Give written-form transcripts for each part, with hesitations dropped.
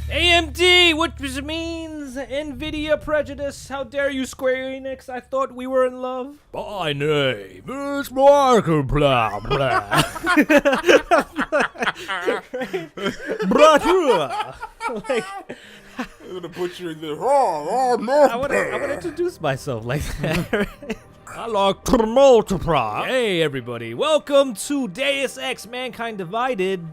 AMD, which means NVIDIA prejudice. How dare you, Square Enix? I thought we were in love. My name is Michael blah blah. Like, I'm gonna butcher the I want to introduce myself like that. I like to multiply. Hey, everybody. Welcome to Deus Ex Mankind Divided.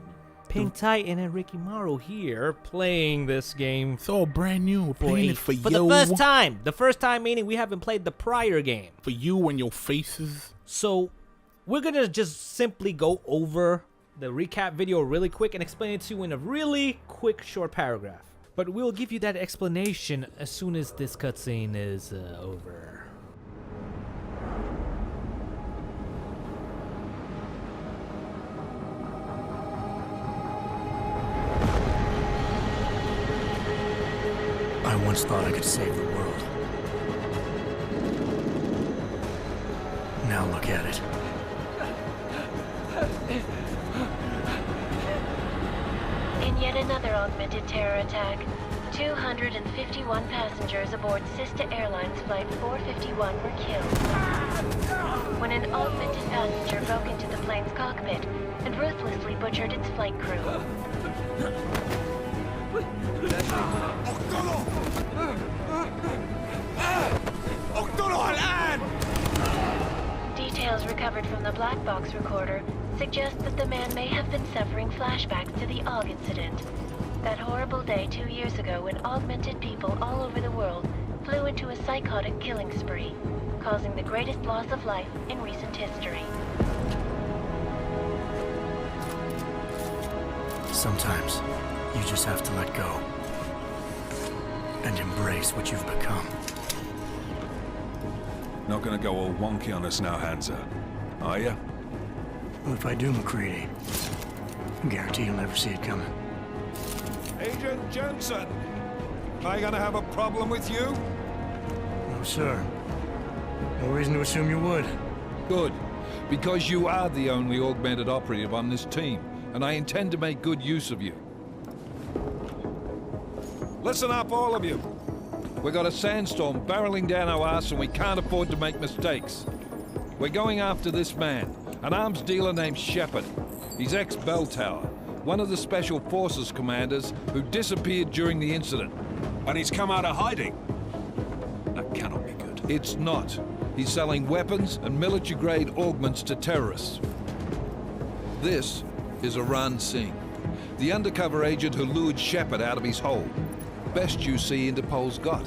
Pink Titan and Ricky Morrow here playing this game It's all brand new. for Playing it for the you. first time. The first time meaning we haven't played the prior game. For you and your faces. So we're going to just simply go over the recap video really quick and explain it to you in a really quick short paragraph. But we'll give you that explanation as soon as this cutscene is over. I once thought I could save the world. Now look at it. In yet another augmented terror attack, 251 passengers aboard Sister Airlines Flight 451 were killed when an augmented passenger broke into the plane's cockpit and ruthlessly butchered its flight crew. Details recovered from the black box recorder suggest that the man may have been suffering flashbacks to the AUG incident. That horrible day 2 years ago when augmented people all over the world flew into a psychotic killing spree, causing the greatest loss of life in recent history. Sometimes you just have to let go and embrace what you've become. Not gonna go all wonky on us now, Hansa, are ya? Well, if I do, McCready, I guarantee you'll never see it coming. Agent Jensen! Am I gonna have a problem with you? No, sir. No reason to assume you would. Good, because you are the only augmented operative on this team, and I intend to make good use of you. Listen up, all of you. We got a sandstorm barreling down our arse and we can't afford to make mistakes. We're going after this man, an arms dealer named Shepard. He's ex-Bell Tower, one of the Special Forces commanders who disappeared during the incident. And he's come out of hiding. That cannot be good. It's not. He's selling weapons and military-grade augments to terrorists. This is Aran Singh, the undercover agent who lured Shepard out of his hole. Best you see Interpol's got.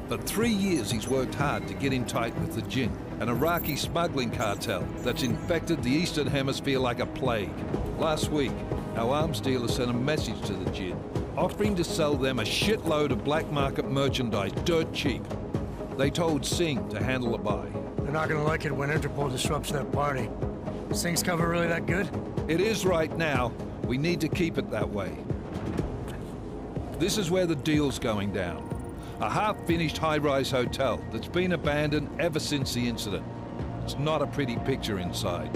For 3 years he's worked hard to get in tight with the Jinn, an Iraqi smuggling cartel that's infected the Eastern Hemisphere like a plague. Last week, our arms dealer sent a message to the Jinn, offering to sell them a shitload of black market merchandise dirt cheap. They told Singh to handle the buy. They're not gonna like it when Interpol disrupts that party. Sing's cover really that good? It is right now. We need to keep it that way. This is where the deal's going down. A half-finished high-rise hotel that's been abandoned ever since the incident. It's not a pretty picture inside.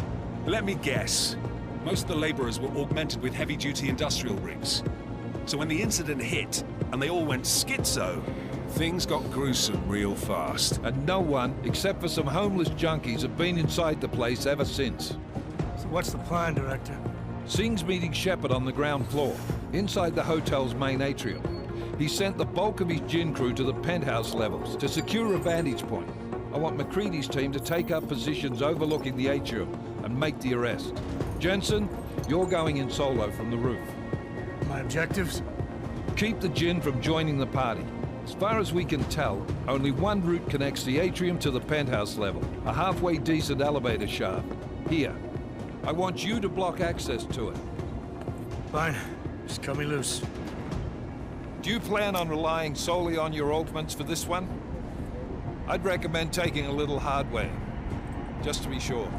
Let me guess. Most of the laborers were augmented with heavy-duty industrial rigs. So when the incident hit, and they all went schizo, things got gruesome real fast. And no one, except for some homeless junkies, have been inside the place ever since. So what's the plan, Director? Singh's meeting Shepard on the ground floor, inside the hotel's main atrium. He sent the bulk of his Jinn crew to the penthouse levels to secure a vantage point. I want McCready's team to take up positions overlooking the atrium and make the arrest. Jensen, you're going in solo from the roof. My objectives? Keep the Jinn from joining the party. As far as we can tell, only one route connects the atrium to the penthouse level, a halfway decent elevator shaft. Here. I want you to block access to it. Fine. Just cut me loose. Do you plan on relying solely on your augments for this one? I'd recommend taking a little hardware, just to be sure.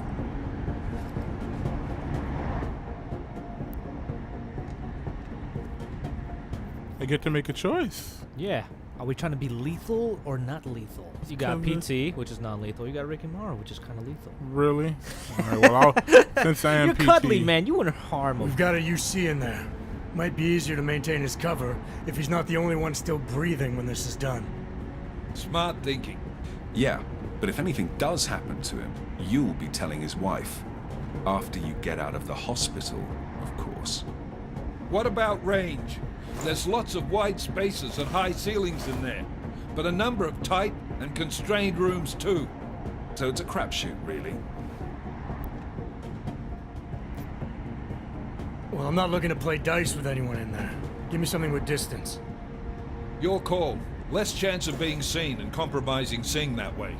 I get to make a choice. Yeah. Are we trying to be lethal or not lethal? You got Kinda. PT, which is non-lethal. You got Ricky Morrow, which is kind of lethal. Really? All right, well, since I am You're PT, cuddly, man. You wouldn't harm him. We've got a UC in there. Might be easier to maintain his cover if he's not the only one still breathing when this is done. Smart thinking. Yeah, but if anything does happen to him, you'll be telling his wife. After you get out of the hospital, of course. What about range? There's lots of wide spaces and high ceilings in there, but a number of tight and constrained rooms too. So it's a crapshoot, really. Well, I'm not looking to play dice with anyone in there. Give me something with distance. Your call. Less chance of being seen and compromising Singh that way.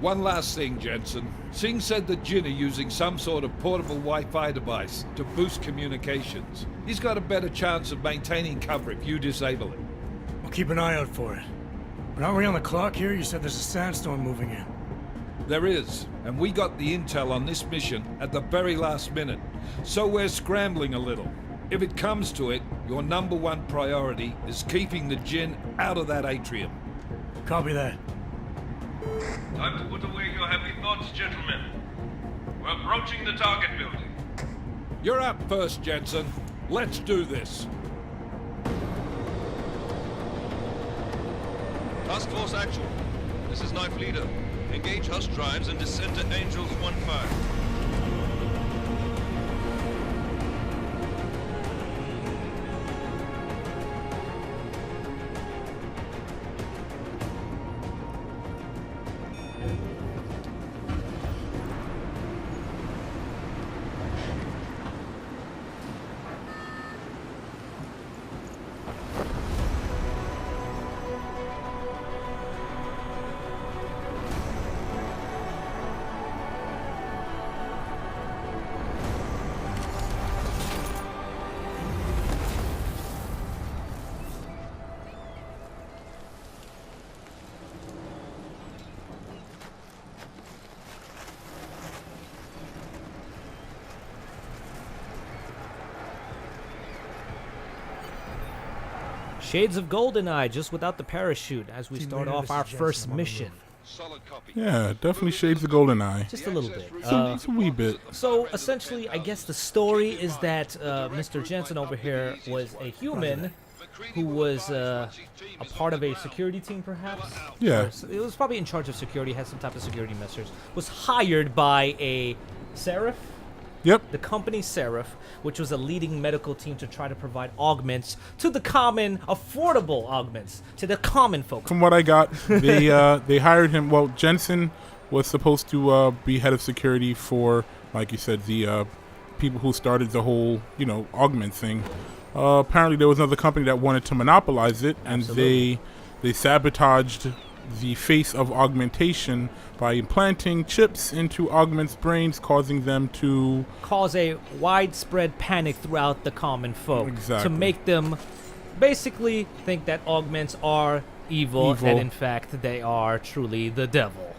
One last thing, Jensen. Singh said that Jin are using some sort of portable Wi-Fi device to boost communications. He's got a better chance of maintaining cover if you disable it. I'll keep an eye out for it. But aren't we on the clock here? You said there's a sandstorm moving in. There is, and we got the intel on this mission at the very last minute, so we're scrambling a little. If it comes to it, your #1 priority is keeping the Jinn out of that atrium. Copy that. Time to put away your heavy thoughts, gentlemen. We're approaching the target building. You're up first, Jensen. Let's do this. Task Force Actual. This is Knife Leader. Engage Hush drives and descend to Angels 1-5. Shades of GoldenEye, just without the parachute, as we start off our first mission. Solid copy. Yeah, definitely shades of GoldenEye. Just a little bit. It's a wee bit. So essentially, I guess the story is that Mr. Jensen over here was a human who was a part of a security team, perhaps. Yeah. It was probably in charge of security, had some type of security measures. Was hired by a Seraph, Yep. the company Seraph, which was a leading medical team to try to provide augments to the common, affordable augments to the common folk. From what I got, they hired him. Well, Jensen was supposed to be head of security for, like you said, the people who started the whole, augment thing. Apparently, there was another company that wanted to monopolize it, and Absolutely. they sabotaged the face of augmentation by implanting chips into augments' brains, causing them to Cause a widespread panic throughout the common folk Exactly. to make them basically think that augments are evil. And in fact they are truly the devil,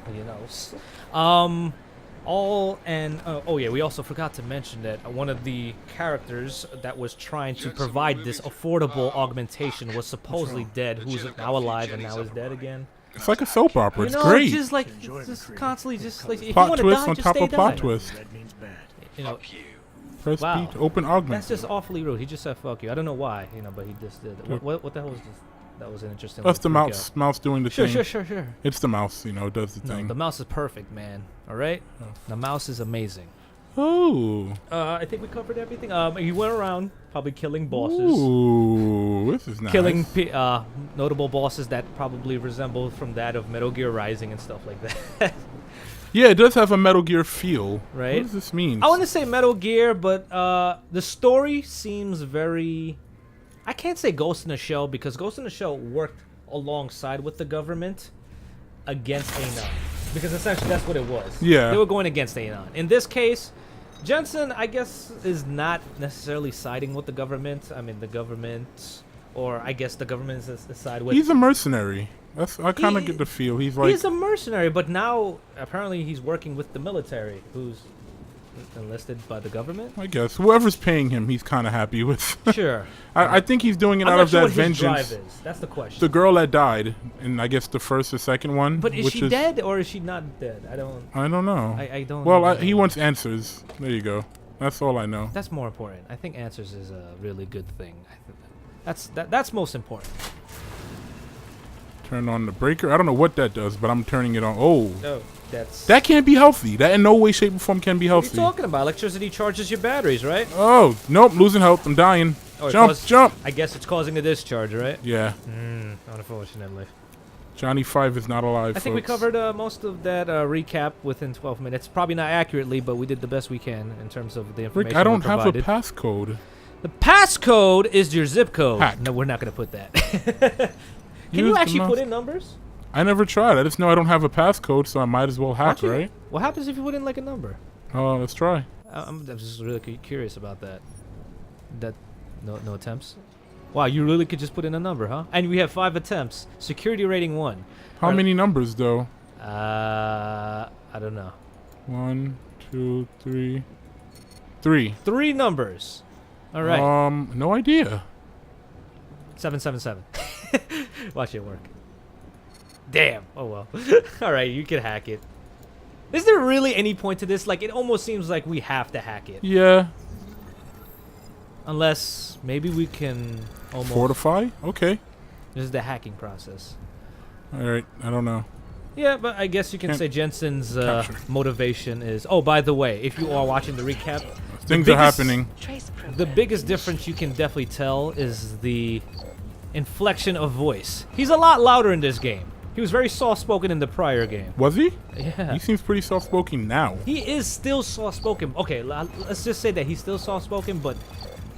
we also forgot to mention that one of the characters that was trying to provide this affordable augmentation was supposedly dead, who's now alive and now is dead again. It's like a soap opera. It's great. Just like just constantly, just like if you Plot want to twist die, on just top stay of plot die. twist. That means bad. You know, Press Wow. B to open augment. that's just awfully rude. He just said "fuck you." I don't know why, but he just did. What the hell was this? That was an interesting. That's the little mouse. Mouse doing the freak thing. out. Sure. It's the mouse. It does the No, thing. the mouse is perfect, man. All right, the mouse is amazing. Oh. I think we covered everything. He went around probably killing bosses. Ooh, this is nice. Killing notable bosses that probably resemble from that of Metal Gear Rising and stuff like that. Yeah, it does have a Metal Gear feel. Right. What does this mean? I want to say Metal Gear, but the story seems very... I can't say Ghost in the Shell because Ghost in the Shell worked alongside with the government against Anon. Because essentially that's what it was. Yeah. They were going against Anon. In this case, Jensen, I guess, is not necessarily siding with the government. I mean, the government... Or I guess the government is side with... He's a mercenary. I kind of He- get the feel. He's like... He's a mercenary, but now apparently he's working with the military, who's enlisted by the government. I guess. Whoever's paying him, he's kind of happy with. Sure. I think he's doing it I'm out not of sure that what his vengeance. drive is. That's the question. The girl that died in, I guess, the first or second one. But is which she dead or is she not dead? I don't. I don't know. I don't. Well, know. he wants answers. There you go. That's all I know. That's more important. I think answers is a really good thing. That's most important. Turn on the breaker. I don't know what that does, but I'm turning it on. Oh. No, that's... That can't be healthy. That in no way, shape, or form can be What healthy. are you talking about? Electricity charges your batteries, right? Oh, nope. Losing health. I'm dying. Oh, Jump. I guess it's causing a discharge, right? Yeah. Unfortunately. Johnny 5 is not alive, I think we folks. covered most of that recap within 12 minutes. Probably not accurately, but we did the best we can in terms of the information Rick, I don't we have a provided. passcode. The passcode is your zip code. Hack. No, we're not going to put that. Can you Use the actually mouse. put in numbers? I never tried. I just know I don't have a passcode, so I might as well hack, Aren't you- right? What happens if you put in like a number? Let's try. I'm just really curious about that. No attempts? Wow, you really could just put in a number, huh? And we have 5 attempts. Security rating 1. How many numbers, though? I don't know. 1, 2, 3. 3. 3 numbers. All right. No idea. 777. Watch it work. Damn. Oh well. All right, you can hack it. Is there really any point to this? Like, it almost seems like we have to hack it. Yeah. Unless maybe we can almost Fortify? Okay. This is the hacking process. Alright, I don't know. Yeah, but I guess you can Can't say Jensen's capture. motivation is... Oh, by the way, if you are watching the recap... Things the are biggest- happening. The biggest difference you can definitely tell is the inflection of voice. He's a lot louder in this game. He was very soft-spoken in the prior game. Was he? Yeah. He seems pretty soft-spoken now. He is still soft-spoken. Okay, let's just say that he's still soft-spoken, but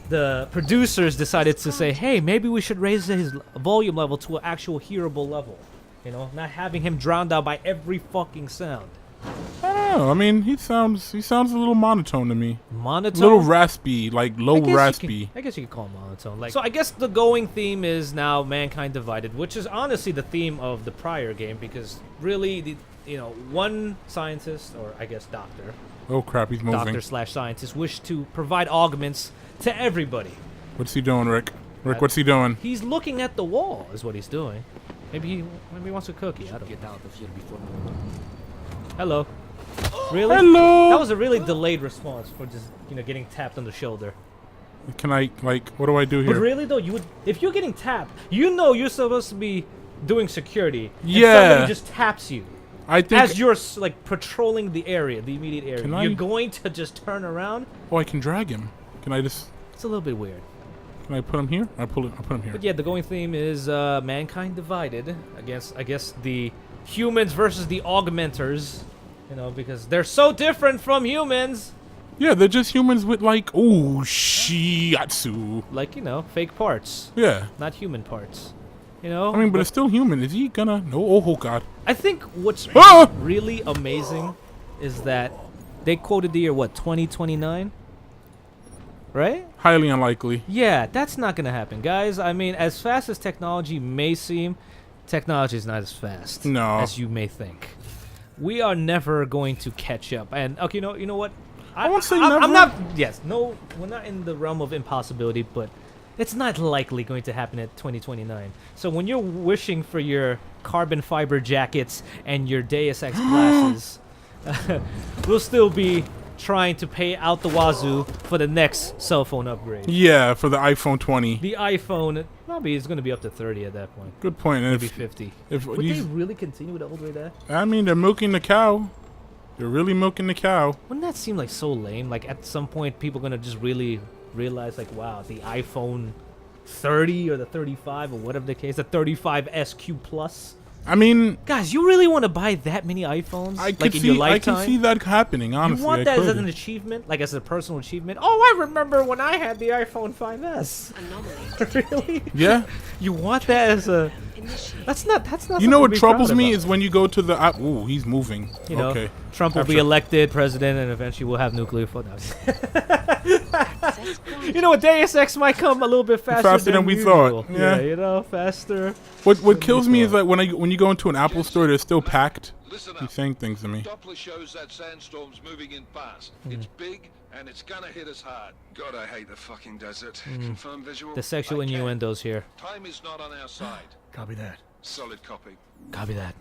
the producers decided to say, hey, maybe we should raise his volume level to an actual hearable level. You know, not having him drowned out by every fucking sound. I don't know. I mean, he sounds a little monotone to me. Monotone? A little raspy, like low raspy. I guess you could call him monotone. Like, so I guess the going theme is now mankind divided, which is honestly the theme of the prior game, because really, one scientist, or I guess doctor, Oh crap, he's moving. doctor/scientist, wished to provide augments to everybody. What's he doing, Rick? Rick, what's he doing? He's looking at the wall, is what he's doing. Maybe he wants a cookie. I don't know. Hello. Really? Hello. That was a really delayed response for just getting tapped on the shoulder. Can I, like, what do I do But here? really though, if you're getting tapped, you're supposed to be doing security. And Yeah. somebody just taps you. I think. As you're like patrolling the area, the immediate area. Can You're I- going to just turn around. Oh, I can drag him. Can I just? It's a little bit weird. Can I put him here? I put him here. But yeah, the going theme is mankind divided against, I guess, the humans versus the augmenters. Because they're so different from humans. Yeah, they're just humans with like, ooh, shiatsu. Like, fake parts. Yeah. Not human parts. I mean, but it's still human. Is he gonna? No. Oh God. I think what's Ah! really amazing is that they quoted the year, 2029? Right? Highly unlikely. Yeah, that's not gonna happen, guys. I mean, as fast as technology may seem, technology is not as fast No. as you may think. We are never going to catch up. And okay, you know what? I won't say I'm never. not. Yes, no, we're not in the realm of impossibility, but it's not likely going to happen at 2029. So when you're wishing for your carbon fiber jackets and your Deus Ex glasses, we'll still be trying to pay out the wazoo for the next cell phone upgrade. Yeah, for the iPhone 20. The iPhone probably is going to be up to 30 at that point. Good point. And Maybe if, 50. if Would they these, really continue with the old way there? I mean, they're milking the cow. They're really milking the cow. Wouldn't that seem like so lame? Like at some point, people are going to just really realize, like, wow, the iPhone 30 or the 35 or whatever the case, the 35 SQ Plus. I mean, Guys, you really want to buy that many iPhones? I like could in your see. I lifetime? can see that happening. Honestly, You want I that as could. an achievement? Like as a personal achievement? Oh, I remember when I had the iPhone 5S. Really? Yeah. You want that as a... That's not You know something what to be troubles proud me about. is when you go to the. Ooh, he's moving. Okay. Trump will be After- elected president, and eventually we'll have nuclear phone. You know what? Deus Ex might come a little bit faster than we usual. thought. Yeah. Faster. What kills me is that when you go into an Apple store, they're still packed. Listen He's up. saying things to me. Doppler shows that sandstorm's moving in fast. It's big and it's gonna hit us hard. God, I hate the fucking desert. Confirm visual. The sexual I can. innuendos here. Time is not on our side. Copy that. Solid copy. Copy that.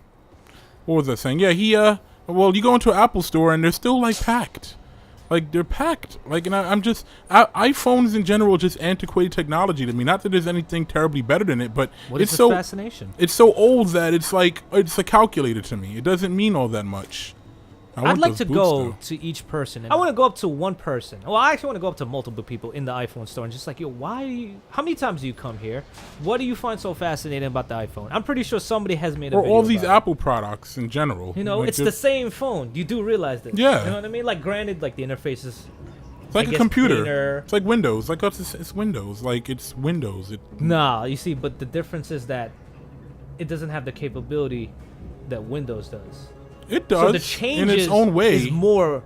What was I saying? Yeah, well, you go into an Apple store and they're still like packed. Like, they're packed. Like, and I'm just... iPhones in general just antiquated technology to me. Not that there's anything terribly better than it, but What it's is so... the fascination? It's so old that it's like... It's a calculator to me. It doesn't mean all that much. I'd like those to boots, go though. to each person. I want to go up to one person. Well, I actually want to go up to multiple people in the iPhone store and just like, yo, how many times do you come here? What do you find so fascinating about the iPhone? I'm pretty sure somebody has made a Or video all these about it. Apple products in general. You know, Like, it's the same phone. You do realize this. Yeah. You know what I mean? Like, granted, like, the interface is... It's like I a guess computer. cleaner. It's like Windows. Like, it's Windows. Like, it's Windows. Nah, you see, but the difference is that it doesn't have the capability that Windows does. It does So the changes in its own way. is more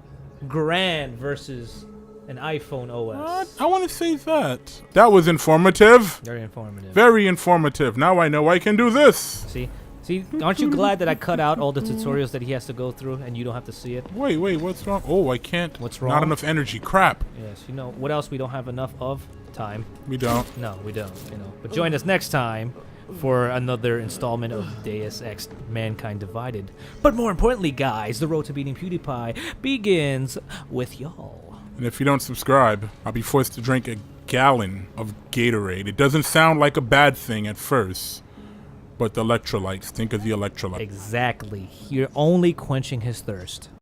grand versus an iPhone OS. I want to say that. That was informative. Very informative. Very informative. Now I know I can do this. See, aren't you glad that I cut out all the tutorials that he has to go through and you don't have to see it? Wait, what's wrong? Oh, I can't. What's wrong? Not enough energy. Crap. Yes, you know, what else we don't have enough of? Time. We don't. No, we don't, you know. But join us next time for another installment of Deus Ex Mankind Divided. But more importantly, guys, the road to beating PewDiePie begins with y'all. And if you don't subscribe, I'll be forced to drink a gallon of Gatorade. It doesn't sound like a bad thing at first, but the electrolytes. Think of the electrolytes. Exactly. You're only quenching his thirst.